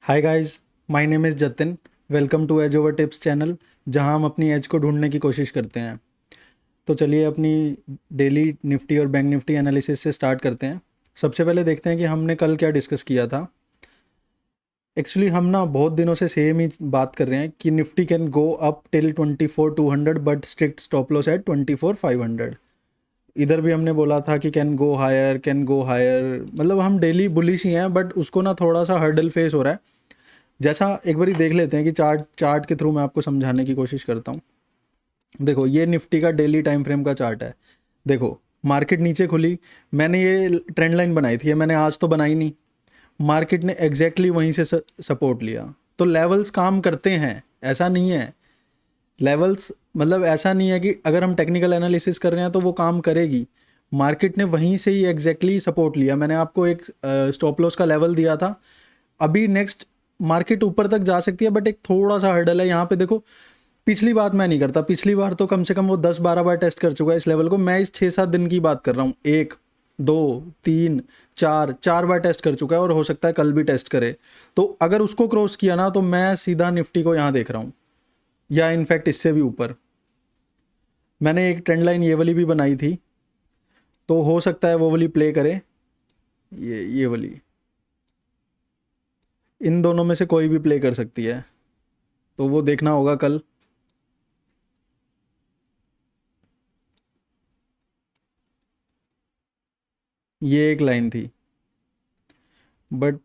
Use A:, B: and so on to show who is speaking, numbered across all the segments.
A: Hi guys, my name is Jatin. Welcome to edge over tips channel, जहां हम अपनी as को ढूंढने की कोशिश करते हैं। तो चलिए अपनी डेली निफ्टी और बैंक निफ्टी एनालिसिस से स्टार्ट करते हैं। सबसे पहले देखते हैं कि हमने कल क्या डिस्कस किया था। एक्चुअली हम ना बहुत दिनों से सेम ही बात कर रहे हैं कि Nifty can go up till 24,200 but strict stop loss at 24,500। इधर भी हमने बोला था कि कैन गो हायर, मतलब हम डेली बुलिश ही हैं, बट उसको ना थोड़ा सा हर्डल फेस हो रहा है। जैसा एक बारी देख लेते हैं कि चार्ट के थ्रू मैं आपको समझाने की कोशिश करता हूँ। देखो, ये निफ्टी का डेली टाइम फ्रेम का चार्ट है। देखो, मार्केट नीचे खुली, मैंने ये ट्रेंड लाइन बनाई थी, ये मैंने आज तो बनाई नहीं। मार्केट ने एग्जैक्टली वहीं से सपोर्ट लिया। तो लेवल्स काम करते हैं, ऐसा नहीं है। लेवल्स मतलब ऐसा नहीं है कि अगर हम टेक्निकल एनालिसिस कर रहे हैं तो वो काम करेगी। मार्केट ने वहीं से ही एग्जैक्टली सपोर्ट लिया। मैंने आपको एक स्टॉप लॉस का लेवल दिया था। अभी नेक्स्ट मार्केट ऊपर तक जा सकती है, बट एक थोड़ा सा हर्डल है यहाँ पे। देखो, पिछली बात मैं नहीं करता, पिछली बार तो कम से कम वो 10-12 बार टेस्ट कर चुका है इस लेवल को। मैं इस 6-7 दिन की बात कर रहा हूँ। 1, 2, 3, 4 बार टेस्ट कर चुका है, और हो सकता है कल भी टेस्ट करे। तो अगर उसको क्रॉस किया ना, तो मैं सीधा निफ्टी को यहाँ देख रहा हूँ, या इनफैक्ट इससे भी ऊपर। मैंने एक ट्रेंड लाइन ये वाली भी बनाई थी, तो हो सकता है वो वाली प्ले करे, ये वाली। इन दोनों में से कोई भी प्ले कर सकती है, तो वो देखना होगा कल। ये एक लाइन थी, बट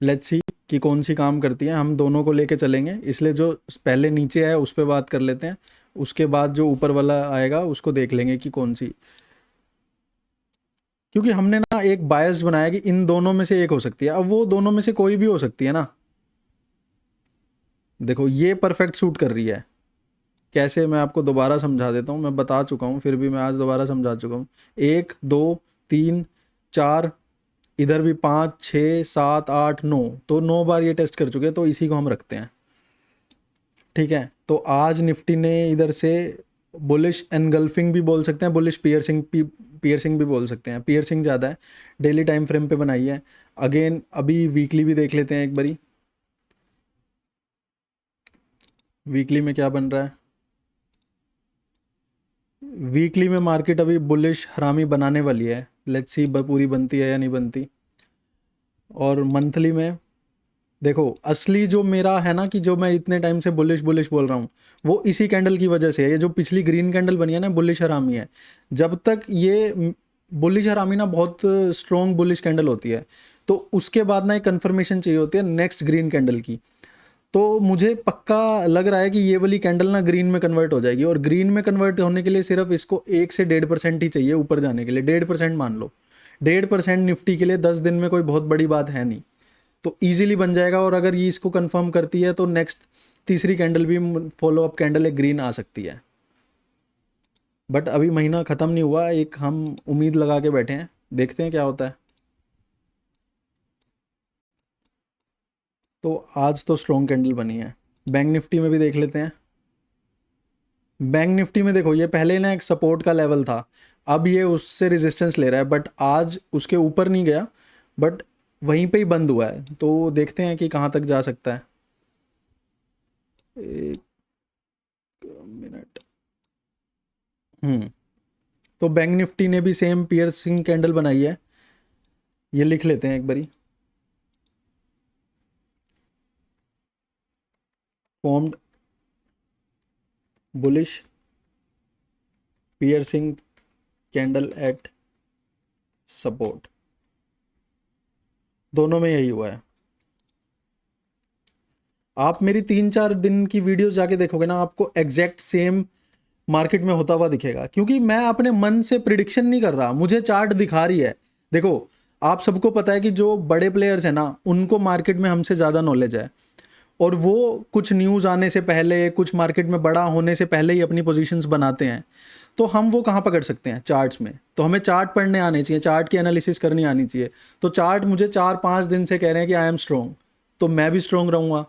A: लेट्स सी कि कौन सी काम करती है। हम दोनों को लेके चलेंगे, इसलिए जो पहले नीचे है उस पर बात कर लेते हैं। उसके बाद जो ऊपर वाला आएगा उसको देख लेंगे कि कौन सी। क्योंकि हमने ना एक बायस बनाया कि इन दोनों में से एक हो सकती है। अब वो दोनों में से कोई भी हो सकती है ना। देखो, ये परफेक्ट सूट कर रही है। कैसे, मैं आपको दोबारा समझा देता हूँ। मैं बता चुका हूँ, फिर भी मैं आज दोबारा समझा चुका हूँ। 1, 2, 3, 4, इधर भी 5, 6, 7, 8, 9, तो 9 बार ये टेस्ट कर चुके हैं, तो इसी को हम रखते हैं। ठीक है, तो आज निफ्टी ने इधर से बुलिश एनगल्फिंग भी बोल सकते हैं, बुलिश पियर्सिंग भी बोल सकते हैं। पियर्सिंग ज़्यादा है, डेली टाइम फ्रेम पे बनाई है। अगेन अभी वीकली भी देख लेते हैं एक बारी। वीकली में क्या बन रहा है? वीकली में मार्केट अभी बुलिश हरामी बनाने वाली है। लेट्स सी पूरी बनती है या नहीं बनती। और मंथली में देखो, असली जो मेरा है ना, कि जो मैं इतने टाइम से बुलिश बुलिश बोल रहा हूँ, वो इसी कैंडल की वजह से है। ये जो पिछली ग्रीन कैंडल बनी है ना, बुलिश हरामी है। जब तक ये बुलिश हरामी ना बहुत स्ट्रॉन्ग बुलिश कैंडल होती है, तो उसके बाद ना एक कन्फर्मेशन चाहिए होती है नेक्स्ट ग्रीन कैंडल की। तो मुझे पक्का लग रहा है कि ये वाली कैंडल ना ग्रीन में कन्वर्ट हो जाएगी। और ग्रीन में कन्वर्ट होने के लिए सिर्फ इसको 1 से 1.5% ही चाहिए ऊपर जाने के लिए। 1.5% मान लो। 1.5% निफ्टी के लिए 10 दिन में कोई बहुत बड़ी बात है नहीं, तो ईजिली बन जाएगा। और अगर ये इसको कंफर्म करती है, तो नेक्स्ट तीसरी कैंडल भी फॉलो अप कैंडल एक ग्रीन आ सकती है। बट अभी महीना ख़त्म नहीं हुआ, एक हम उम्मीद लगा के बैठे हैं, देखते हैं क्या होता है। तो आज तो स्ट्रॉन्ग कैंडल बनी है। बैंक निफ्टी में भी देख लेते हैं। बैंक निफ्टी में देखो, ये पहले ना एक सपोर्ट का लेवल था, अब ये उससे रेजिस्टेंस ले रहा है, बट आज उसके ऊपर नहीं गया, बट वहीं पे ही बंद हुआ है। तो देखते हैं कि कहाँ तक जा सकता है। एक मिनट। तो बैंक निफ्टी ने भी सेम पियर्सिंग कैंडल बनाई है। ये लिख लेते हैं एक बारी। Formed bullish piercing candle eight support, दोनों में यही हुआ है। आप मेरी 3-4 दिन की वीडियोस जाके देखोगे ना, आपको एग्जैक्ट सेम मार्केट में होता हुआ दिखेगा। क्योंकि मैं अपने मन से प्रिडिक्शन नहीं कर रहा, मुझे चार्ट दिखा रही है। देखो, आप सबको पता है कि जो बड़े प्लेयर्स हैं ना, उनको मार्केट में हमसे ज़्यादा नॉलेज है। और वो कुछ न्यूज़ आने से पहले, कुछ मार्केट में बड़ा होने से पहले ही अपनी पोजीशंस बनाते हैं। तो हम वो कहाँ पकड़ सकते हैं? चार्ट्स में। तो हमें चार्ट पढ़ने आने चाहिए, चार्ट की एनालिसिस करनी आनी चाहिए। तो चार्ट मुझे 4-5 दिन से कह रहे हैं कि आई एम स्ट्रॉन्ग, तो मैं भी स्ट्रॉन्ग रहूँगा।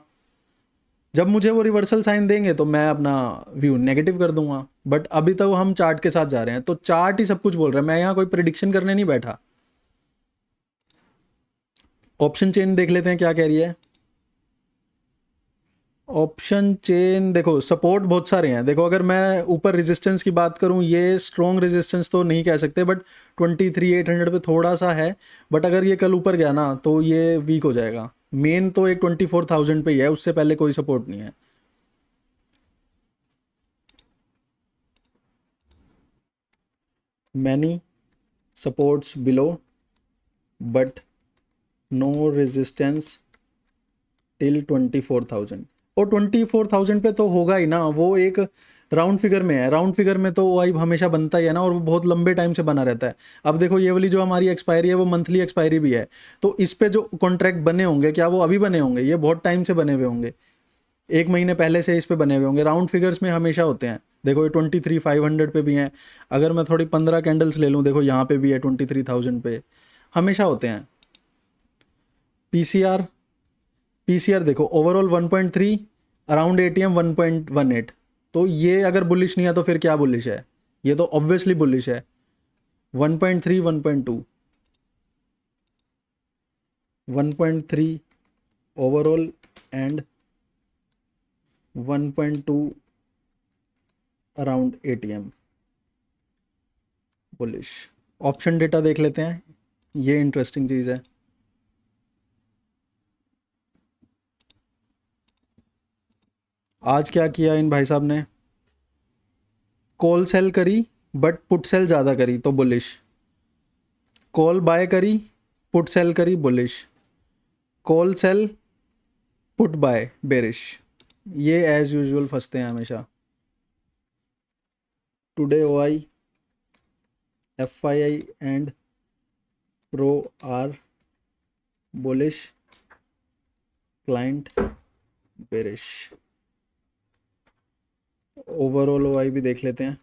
A: जब मुझे वो रिवर्सल साइन देंगे, तो मैं अपना व्यू नेगेटिव कर दूंगा। बट अभी तक हम चार्ट के साथ जा रहे हैं, तो चार्ट ही सब कुछ बोल रहा है। मैं यहाँ कोई प्रिडिक्शन करने नहीं बैठा। ऑप्शन चेन देख लेते हैं क्या कह रही है। ऑप्शन चेन देखो, सपोर्ट बहुत सारे हैं। देखो अगर मैं ऊपर रेजिस्टेंस की बात करूं, ये स्ट्रॉन्ग रेजिस्टेंस तो नहीं कह सकते, बट 23,800 पे थोड़ा सा है। बट अगर ये कल ऊपर गया ना तो ये वीक हो जाएगा। मेन तो एक 24,000 पे ही है, उससे पहले कोई सपोर्ट नहीं है। Many supports below but no resistance till 24,000। और 24,000 पे तो होगा ही ना, वो एक राउंड फिगर में है। राउंड फिगर में तो वाइब हमेशा बनता ही है ना, और वो बहुत लंबे टाइम से बना रहता है। अब देखो ये वाली जो हमारी एक्सपायरी है वो मंथली एक्सपायरी भी है, तो इस पे जो कॉन्ट्रैक्ट बने होंगे, क्या वो अभी बने होंगे? ये बहुत टाइम से बने हुए होंगे, एक महीने पहले से इस पे बने हुए होंगे। राउंड फिगर्स में हमेशा होते हैं। देखो ये 23,500 पे भी हैं। अगर मैं थोड़ी 15 कैंडल्स ले लूँ, देखो यहाँ पे भी है 23,000 पे, हमेशा होते हैं। पीसीआर, पीसीआर देखो ओवरऑल 1.3, अराउंड एटीएम 1.18। तो ये अगर बुलिश नहीं है तो फिर क्या बुलिश है? ये तो ऑब्वियसली बुलिश है। 1.3, 1.2, 1.3 overall and 1.2 around ATM, bullish. Option data देख लेते हैं, ये इंटरेस्टिंग चीज़ है। आज क्या किया इन भाई साहब ने? कॉल सेल करी बट पुट सेल ज़्यादा करी तो बुलिश। कॉल बाय करी, पुट सेल करी, bullish. Call sell, put buy, bearish. ये एज यूजुअल फंसते हैं हमेशा। Today O I, F I I and pro are bullish, client bearish. Overall O I भी देख लेते हैं।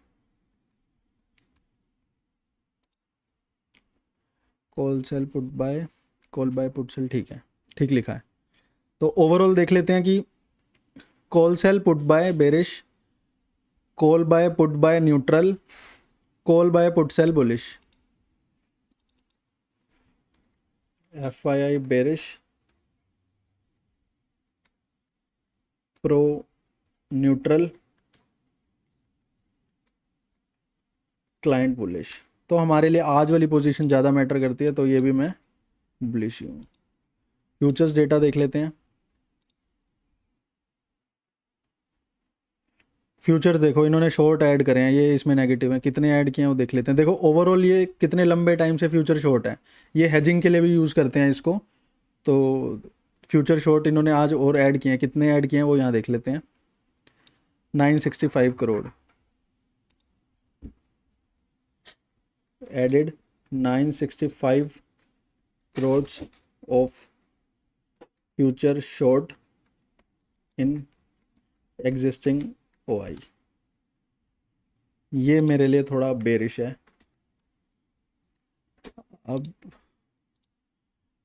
A: Call sell put buy, call buy put sell, ठीक है, ठीक लिखा है। तो ओवरऑल देख लेते हैं कि call sell put buy bearish, call buy put buy neutral, call buy put cell bullish. F I I bearish, pro neutral, client bullish. तो हमारे लिए आज वाली पोजीशन ज़्यादा मैटर करती है, तो ये भी मैं बुलिश ही हूँ। फ्यूचर्स डेटा देख लेते हैं। फ्यूचर्स देखो, इन्होंने शॉर्ट ऐड करे हैं, ये इसमें नेगेटिव है। कितने ऐड किए हैं वो देख लेते हैं। देखो ओवरऑल ये कितने लंबे टाइम से फ्यूचर शॉर्ट है। ये हेजिंग के लिए भी यूज़ करते हैं इसको। तो फ्यूचर शॉर्ट इन्होंने आज और ऐड किए हैं। कितने ऐड किए हैं वो यहाँ देख लेते हैं। 965 crore added, 965 crores of future short in existing OI। ये मेरे लिए थोड़ा बेरिश है। अब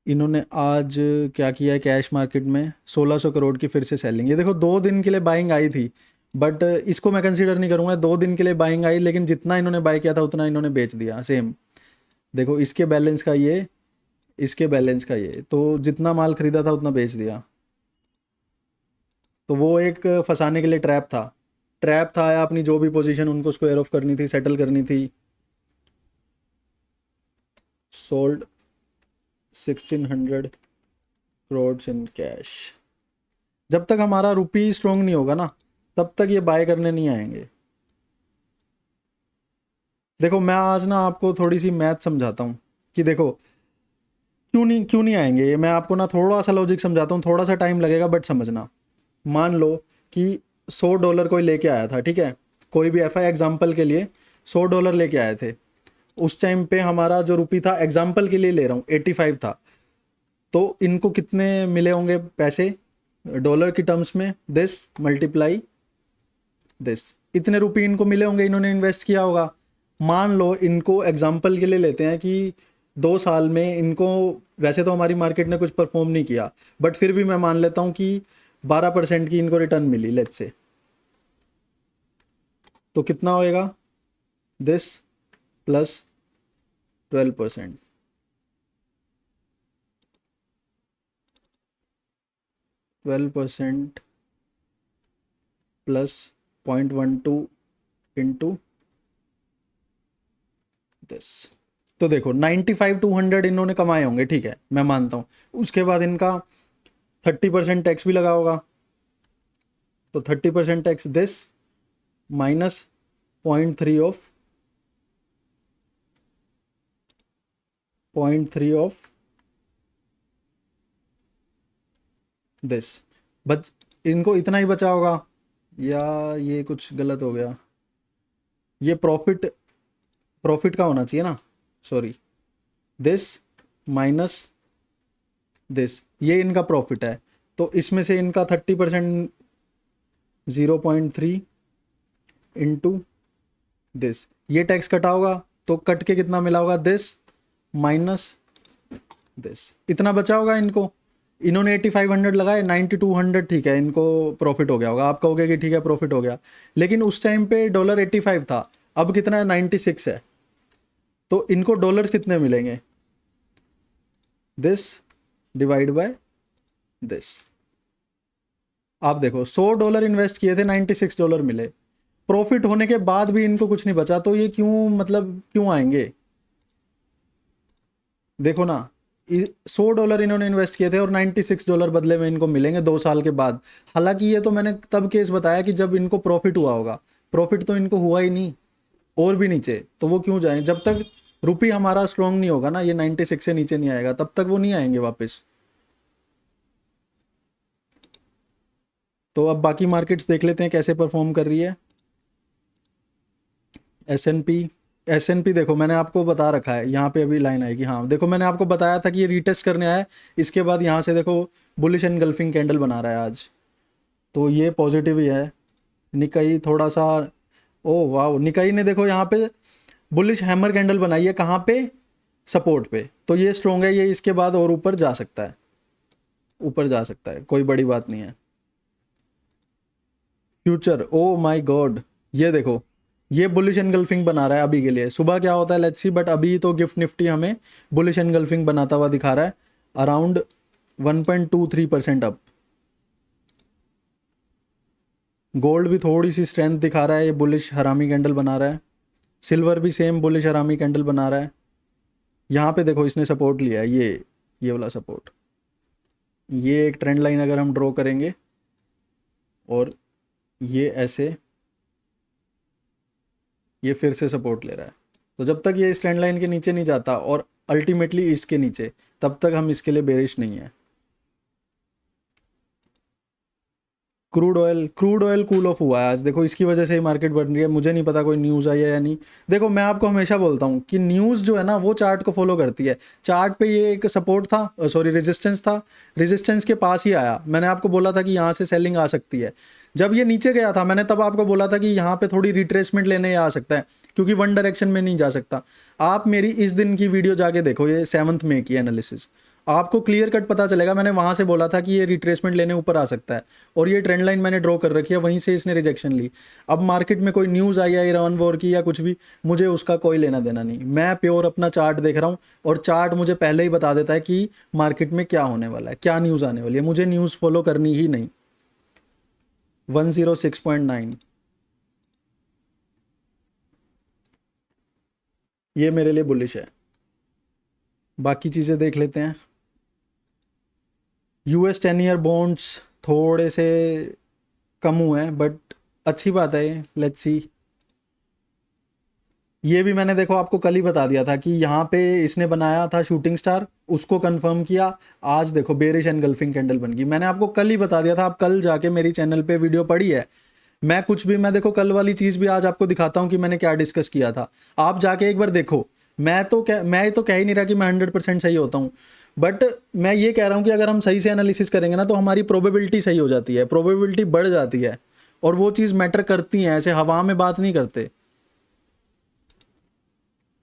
A: इन्होंने आज क्या किया है कैश मार्केट में, 1600 करोड़ की फिर से सेलिंग। ये देखो 2 दिन के लिए बाइंग आई थी, बट इसको मैं कंसीडर नहीं करूँगा। 2 दिन के लिए बाइंग आई, लेकिन जितना इन्होंने बाई किया था उतना इन्होंने बेच दिया सेम। देखो इसके बैलेंस का ये, इसके बैलेंस का ये, तो जितना माल खरीदा था उतना बेच दिया। तो वो एक फंसाने के लिए ट्रैप था। ट्रैप था, या अपनी जो भी पोजीशन उनको स्क्वायर ऑफ करनी थी, सेटल करनी थी। Sold 1600 crore in cash. जब तक हमारा रुपी स्ट्रॉन्ग नहीं होगा ना, तब तक ये बाय करने नहीं आएंगे। देखो मैं आज ना आपको थोड़ी सी मैथ समझाता हूँ कि देखो क्यों नहीं आएंगे ये। मैं आपको ना थोड़ा सा लॉजिक समझाता हूँ, थोड़ा सा टाइम लगेगा बट समझना। मान लो कि $100 कोई लेके आया था, ठीक है। कोई भी एफ आई एग्जाम्पल के लिए $100 लेके आए थे। उस टाइम पे हमारा जो रुपी था, एग्जाम्पल के लिए ले रहा हूँ, 85 था। तो इनको कितने मिले होंगे पैसे डॉलर की टर्म्स में? दिस मल्टीप्लाई दिस, इतने रुपये इनको मिले होंगे, इन्होंने इन्वेस्ट किया होगा। मान लो इनको एग्जाम्पल के लिए लेते हैं कि 2 साल में इनको, वैसे तो हमारी मार्केट ने कुछ परफॉर्म नहीं किया, बट फिर भी मैं मान लेता हूँ कि 12% की इनको रिटर्न मिली, लेट्स से। तो कितना होएगा? This plus 12%, 12% plus 0.12 into this. तो देखो 95-200 इन्होंने कमाए होंगे, ठीक है, मैं मानता हूँ। उसके बाद इनका 30% टैक्स भी लगा होगा, तो 30% tax this minus 0.3 of 0.3 of this. बच इनको इतना ही बचा होगा, या ये कुछ गलत हो गया, ये प्रॉफिट प्रॉफिट का होना चाहिए ना, सॉरी, दिस माइनस दिस, ये इनका प्रॉफिट है। तो इसमें से इनका 30% 0.3 इंटू दिस, ये टैक्स कटा होगा, तो कट के कितना मिला होगा, दिस माइनस दिस, इतना बचा होगा इनको। इन्होंने 8500 लगाए, 9200, ठीक है, इनको प्रॉफिट हो गया होगा। आप कहोगे कि ठीक है प्रॉफिट हो गया, लेकिन उस टाइम पे $85 था, अब कितना है, 96 है। तो इनको डॉलर्स कितने मिलेंगे, दिस डिवाइड बाय दिस। आप देखो $100 इन्वेस्ट किए थे, $96 मिले, प्रॉफिट होने के बाद भी इनको कुछ नहीं बचा, तो ये क्यों, मतलब क्यों आएंगे। देखो ना, $100 इन्होंने इन्वेस्ट किए थे और $96 बदले में इनको मिलेंगे 2 साल के बाद। हालांकि ये तो मैंने तब केस बताया कि जब इनको प्रॉफिट हुआ होगा, प्रॉफिट तो इनको हुआ ही नहीं, और भी नीचे, तो वो क्यों जाएं। जब तक रुपी हमारा स्ट्रांग नहीं होगा ना, ये 96 से नीचे नहीं आएगा, तब तक वो नहीं आएंगे वापस। तो अब बाकी मार्केट्स देख लेते हैं कैसे परफॉर्म कर रही है। एस एन पी देखो, मैंने आपको बता रखा है, यहाँ पे अभी लाइन आएगी। हाँ देखो, मैंने आपको बताया था कि ये रीटेस्ट करने आया है, इसके बाद यहाँ से देखो बुलिश एनगल्फिंग कैंडल बना रहा है आज, तो ये पॉजिटिव ही है। निकाई थोड़ा सा, ओ वाह, निकाई ने देखो यहाँ पे बुलिश हैमर कैंडल बनाई है, कहाँ पे, सपोर्ट पे, तो ये स्ट्रॉन्ग है, ये इसके बाद और ऊपर जा सकता है, ऊपर जा सकता है, कोई बड़ी बात नहीं है। फ्यूचर, ओ माय गॉड, ये देखो, ये बुलिश एनगल्फिंग बना रहा है अभी के लिए। सुबह क्या होता है लेट्स सी, बट अभी तो गिफ्ट निफ्टी हमें बुलिश एनगल्फिंग बनाता हुआ दिखा रहा है, अराउंड 1.23% अप। गोल्ड भी थोड़ी सी स्ट्रेंथ दिखा रहा है, ये बुलिश हरामी कैंडल बना रहा है। सिल्वर भी सेम बुलिश हरामी कैंडल बना रहा है। यहाँ पे देखो इसने सपोर्ट लिया है, ये वाला सपोर्ट, ये एक ट्रेंड लाइन अगर हम ड्रॉ करेंगे, और ये ऐसे, ये फिर से सपोर्ट ले रहा है। तो जब तक ये इस ट्रेंड लाइन के नीचे नहीं जाता और अल्टीमेटली इसके नीचे, तब तक हम इसके लिए बेरिश नहीं है। क्रूड ऑयल कूल ऑफ हुआ है आज, देखो इसकी वजह से ही मार्केट बढ़ रही है। मुझे नहीं पता कोई न्यूज़ आई है या नहीं। देखो मैं आपको हमेशा बोलता हूँ कि न्यूज़ जो है ना, वो चार्ट को फॉलो करती है। चार्ट पे ये एक सपोर्ट था, सॉरी रेजिस्टेंस था, रेजिस्टेंस के पास ही आया, मैंने आपको बोला था कि यहाँ से सेलिंग आ सकती है। जब ये नीचे गया था, मैंने तब आपको बोला था कि यहाँ पे थोड़ी रिट्रेसमेंट लेने आ सकता है, क्योंकि वन डायरेक्शन में नहीं जा सकता। आप मेरी इस दिन की वीडियो जाके देखो, ये 7 मई की एनालिसिस, आपको क्लियर कट पता चलेगा। मैंने वहाँ से बोला था कि ये रिट्रेसमेंट लेने ऊपर आ सकता है, और ये ट्रेंड लाइन मैंने ड्रॉ कर रखी है, वहीं से इसने रिजेक्शन ली। अब मार्केट में कोई न्यूज़ आई है ईरान वॉर की या कुछ भी, मुझे उसका कोई लेना देना नहीं। मैं प्योर अपना चार्ट देख रहा हूँ, और चार्ट मुझे पहले ही बता देता है कि मार्केट में क्या होने वाला है, क्या न्यूज़ आने वाली है। मुझे न्यूज़ फॉलो करनी ही नहीं। 106.9, ये मेरे लिए बुलिश है। बाकी चीज़ें देख लेते हैं। US 10 ईयर बॉन्ड्स थोड़े से कम हुए हैं, बट अच्छी बात है, लेट्स सी। ये भी मैंने देखो आपको कल ही बता दिया था कि यहाँ पे इसने बनाया था शूटिंग स्टार, उसको कंफर्म किया। आज देखो बेरिश एनगल्फिंग कैंडल बन गई। मैंने आपको कल ही बता दिया था, आप कल जाके मेरी चैनल पे वीडियो पड़ी है। मैं कुछ भी, मैं देखो कल वाली चीज़ भी आज आपको दिखाता हूँ कि मैंने क्या डिस्कस किया था। आप जाके एक बार देखो। मैं तो कह ही नहीं रहा कि मैं 100% सही होता हूँ, बट मैं ये कह रहा हूँ कि अगर हम सही से एनालिसिस करेंगे ना, तो हमारी प्रोबेबिलिटी सही हो जाती है, प्रोबेबिलिटी बढ़ जाती है, और वो चीज़ मैटर करती है, ऐसे हवा में बात नहीं करते।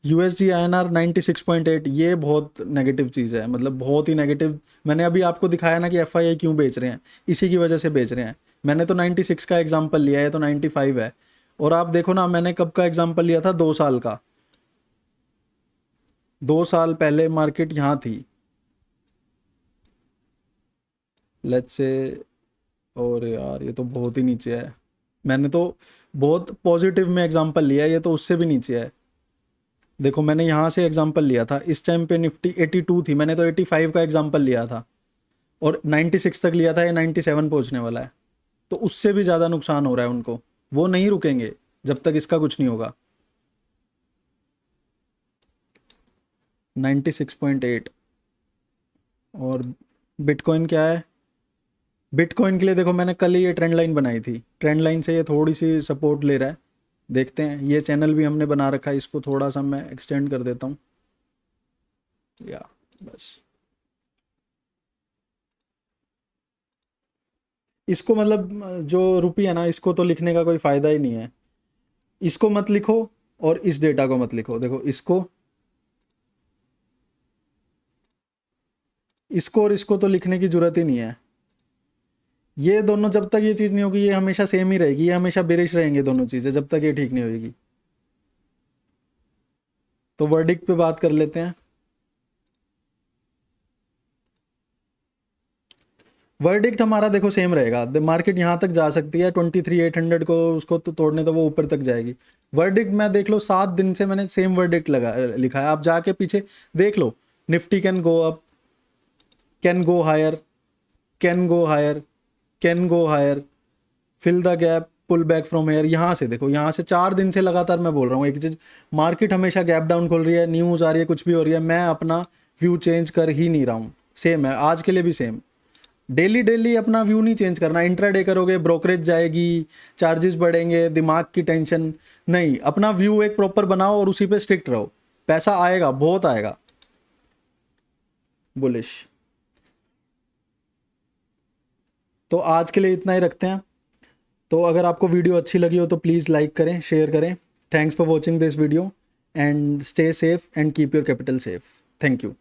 A: USD INR 96.8, ये बहुत नेगेटिव चीज़ है, मतलब बहुत ही नेगेटिव। मैंने अभी आपको दिखाया ना कि FII क्यों बेच रहे हैं, इसी की वजह से बेच रहे हैं। मैंने तो 96 का एग्जांपल लिया है, तो 95 है। और आप देखो ना, मैंने कब का एग्जांपल लिया था, 2 साल का। 2 साल पहले मार्केट यहाँ थी, लेट्स से, और यार ये तो बहुत ही नीचे है। मैंने तो बहुत पॉजिटिव में एग्जांपल लिया है, ये तो उससे भी नीचे है। देखो मैंने यहाँ से एग्जांपल लिया था, इस टाइम पे निफ्टी 82 थी, मैंने तो 85 का एग्जांपल लिया था, और 96 तक लिया था, ये 97 पहुँचने वाला है। तो उससे भी ज़्यादा नुकसान हो रहा है उनको, वो नहीं रुकेंगे जब तक इसका कुछ नहीं होगा। 96.8। और बिटकॉइन क्या है? बिटकॉइन के लिए देखो मैंने कल ही ये ट्रेंड लाइन बनाई थी, ट्रेंड लाइन से ये थोड़ी सी सपोर्ट ले रहा है। देखते हैं, ये चैनल भी हमने बना रखा है, इसको थोड़ा सा मैं एक्सटेंड कर देता हूँ, या बस इसको, मतलब जो रुपी है ना, इसको तो लिखने का कोई फ़ायदा ही नहीं है। इसको मत लिखो और इस डेटा को मत लिखो। देखो इसको और इसको तो लिखने की ज़रूरत ही नहीं है। ये दोनों, जब तक ये चीज़ नहीं होगी, ये हमेशा सेम ही रहेगी, ये हमेशा बेरिश रहेंगे दोनों चीज़ें, जब तक ये ठीक नहीं होगी। तो वर्डिक्ट पे बात कर लेते हैं। वर्डिक्ट हमारा देखो सेम रहेगा, मार्केट यहाँ तक जा सकती है 23,800 को, उसको तो तोड़ने तो वो ऊपर तक जाएगी। वर्डिक्ट मैं देख लो 7 दिन से मैंने सेम वर्डिक्ट लिखा है, आप जाके पीछे देख लो। Nifty can go up, can go higher, can go higher, can go higher, fill the gap, pull back from here. यहाँ से देखो, यहाँ से 4 दिन से लगातार मैं बोल रहा हूँ एक चीज़, मार्केट हमेशा गैप डाउन खोल रही है, न्यूज़ आ रही है, कुछ भी हो रही है, मैं अपना व्यू चेंज कर ही नहीं रहा हूँ। सेम है आज के लिए भी, सेम। डेली डेली अपना व्यू नहीं चेंज करना। इंट्राडे करोगे ब्रोकरेज जाएगी, चार्जेस बढ़ेंगे, दिमाग की टेंशन नहीं। अपना व्यू एक प्रॉपर बनाओ और उसी पे स्ट्रिक्ट रहो, पैसा आएगा, बहुत आएगा। बुलिश। तो आज के लिए इतना ही रखते हैं। तो अगर आपको वीडियो अच्छी लगी हो तो प्लीज़ लाइक करें, शेयर करें। Thanks for watching this video and stay safe and keep your capital safe. Thank you.